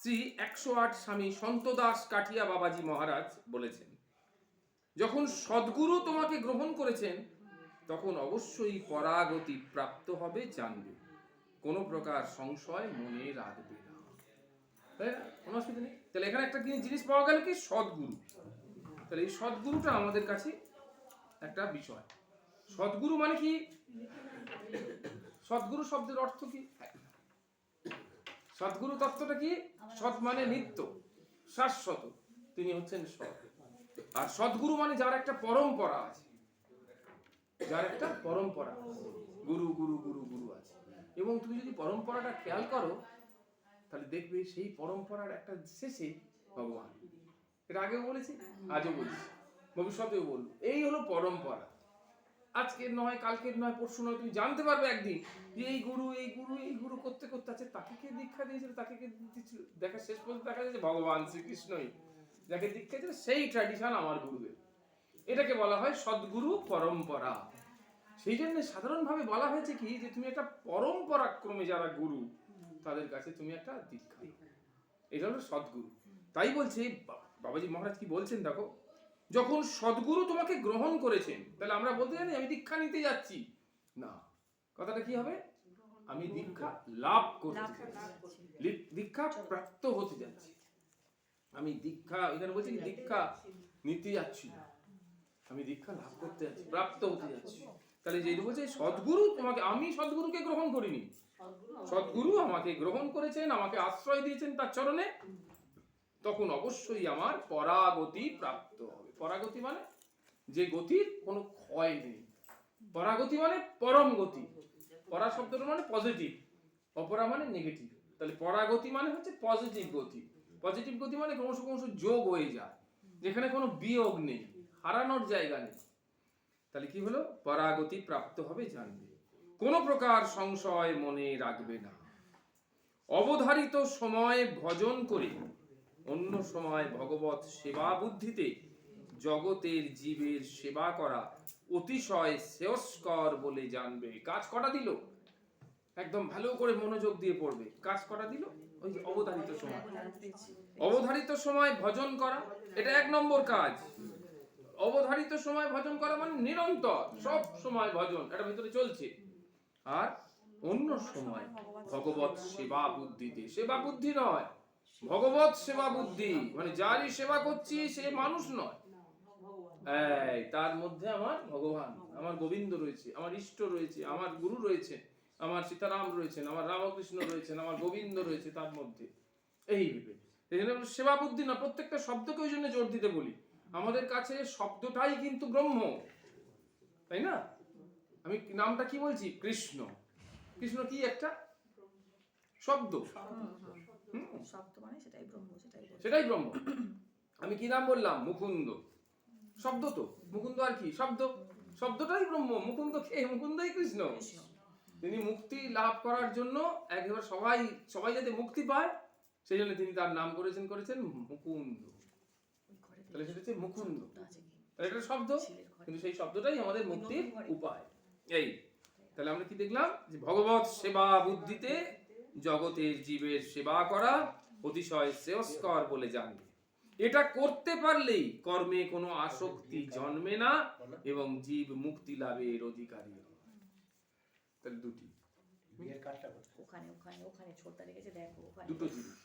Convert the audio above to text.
শ্রী 108 স্বামী সন্তদাস কাঠিয়া বাবাজি মহারাজ বলেছেন, যখন সদ্গুরু তোমাকে গ্রহণ করেছেন তখন অবশ্যই পরাগতি প্রাপ্ত হবে জানবে, কোনো প্রকার সংশয় মনে রাখবে না। তাই না? কোনো অসুবিধা নেই। তাহলে এখানে একটা জিনিস পাওয়া গেল কি, সদ্গুরু। তাহলে এই সদ্গুরুটা আমাদের কাছে একটা বিষয়। সদ্গুরু মানে কি? সদ্গুরু শব্দের অর্থ কি? সদ্গুরু তত্ত্বটা কি? সৎ মানে নিত্য, শাশ্বত, তিনি হচ্ছেন সৎ। আর সদ্গুরু মানে যার একটা পরম্পরা আছে, যার একটা পরম্পরা, গুরু গুরু গুরু গুরু আছে। এবং তুমি যদি পরম্পরাটা খেয়াল করো তাহলে দেখবে সেই পরম্পরার একটা শেষে ভগবান। এটা আগেও বলেছি, আজও বলছি, ভবিষ্যতেও বলবো। এই হলো পরম্পরা। আজকের নয়, কালকের নয়, পরশু নয়, তুমি জানতে পারবে একদিন যে এই গুরু এই গুরু এই গুরু করতে করতে আছে, তাকে কে দীক্ষা দিয়েছিল, তাকে কে দিয়েছিল, দেখা শেষ পর্যন্ত দেখা যাচ্ছে ভগবান শ্রীকৃষ্ণই যাকে দীক্ষা দিয়েছিল, সেই ট্র্যাডিশন আমার গুরুদের। এটাকে বলা হয় সদ্গুরু পরম্পরা। সেই জন্য সাধারণভাবে বলা হয়েছে কি, যে তুমি একটা পরম্পরাক্রমে যারা গুরু তাদের কাছে তুমি একটা দীক্ষা, এটা হলো সদ্গুরু। তাই বলছে বাবাজি মহারাজ কি বলছেন দেখো, যখন সদ্গুরু তোমাকে গ্রহণ করেছেন, তাহলে আমরা বলতে জানি আমি দীক্ষা নিতে যাচ্ছি না, কথাটা কি হবে, আমি দীক্ষা লাভ করতে যাচ্ছি, দীক্ষা প্রাপ্ত হতে যাচ্ছি। আমি দীক্ষা, এখানে বলছি দীক্ষা নিতে যাচ্ছি না, আমি দীক্ষা লাভ করতে যাচ্ছি, প্রাপ্ত হতে যাচ্ছি। তাহলে যে বলছে সদ্গুরু তোমাকে, আমি সদ্গুরুকে গ্রহণ করিনি, সদ্গুরু আমাকে গ্রহণ করেছেন, আমাকে আশ্রয় দিয়েছেন তার চরণে, তখন অবশ্যই আমার পরাগতি প্রাপ্ত হবে। পরাগতি মানে যে গতির কোনো ক্ষয় নেই। পরাগতি মানে পরম গতি। পরা শব্দটা মানে পজিটিভ, অপরা মানে নেগেটিভ। তাহলে পরাগতি মানে হচ্ছে পজিটিভ গতি। পজিটিভ গতি মানে ক্রমশ ক্রমশ যোগ হয়ে যায়, যেখানে কোনো বিয়োগ নেই, হারানোর জায়গা নেই। তাহলে কি হলো, পরাগতি প্রাপ্ত হবে জানবে, কোনো প্রকার সংশয় মনে রাখবে না। অবধারিত সময় ভজন করে অন্য সময় ভগবত সেবা বুদ্ধিতে জগতের জীবের সেবা করা অতিশয় শ্রেয়স্কর বলে জানবে। কাজ কটা দিল, একদম ভালো করে মনোযোগ দিয়ে পড়বে। কাজ কটা দিল, ওই যে অবধারিত সময়। অবধারিত সময় ভজন করা, এটা 1 নম্বর কাজ। অবধারিত সময় ভজন করা মানে নিরন্তর সব সময় ভজন, এটা ভিতরে চলছে। আর অন্য সময় ভগবত সেবা বুদ্ধিতে, সেবা বুদ্ধি নয়, ভগবত সেবা বুদ্ধি, মানে যারই সেবা করছি সে মানুষ নয়, এই তার মধ্যে আমার ভগবান, আমার গোবিন্দ রয়েছে, আমার ইষ্ট রয়েছে, আমার গুরু রয়েছে, আমার সীতারাম রয়েছেন, আমার রামকৃষ্ণ রয়েছেন, আমার গোবিন্দ রয়েছে তার মধ্যে। এই ভেবে সেবা বুদ্ধি না। প্রত্যেকটা শব্দকে ওই জন্য জোর দিতে বলি, আমাদের কাছে শব্দটাই কিন্তু ব্রহ্ম, তাই না? আমি নামটা কি বলছি, কৃষ্ণ। কৃষ্ণ কি একটা শব্দ, শব্দ মানে সেটাই ব্রহ্ম, সেটাই ব্রহ্ম। আমি কি নাম বললাম, মুকুন্দ, শব্দ তো, মুকুন্দ আর কি শব্দ, শব্দটাই ব্রহ্ম। মুকুন্দ কে, মুকুন্দই কৃষ্ণ। তিনি মুক্তি লাভ করার জন্য একবার সবাই যাতে মুক্তি পায় সেই জন্য তিনি তার নাম করেছেন মুকুন্দ। তাহলে সেটা হচ্ছে মুকুন্দ, এটা শব্দ, কিন্তু সেই শব্দটাই আমাদের মুক্তির উপায়। এই তাহলে আমরা কি দেখলাম, যে ভগবত সেবা বুদ্ধিতে জগতের জীবের সেবা করা অতিশয় শ্রেয়স্কর বলে জানবে। এটা করতে পারলেই কর্মে কোনো আসক্তি জন্মে না এবং জীব মুক্তি লাভের অধিকারী হয়। তাহলে দুটি ওখানে ওখানে ওখানে ছোটটা রেখেছে, দেখো ওখানে দুটো জিনিস।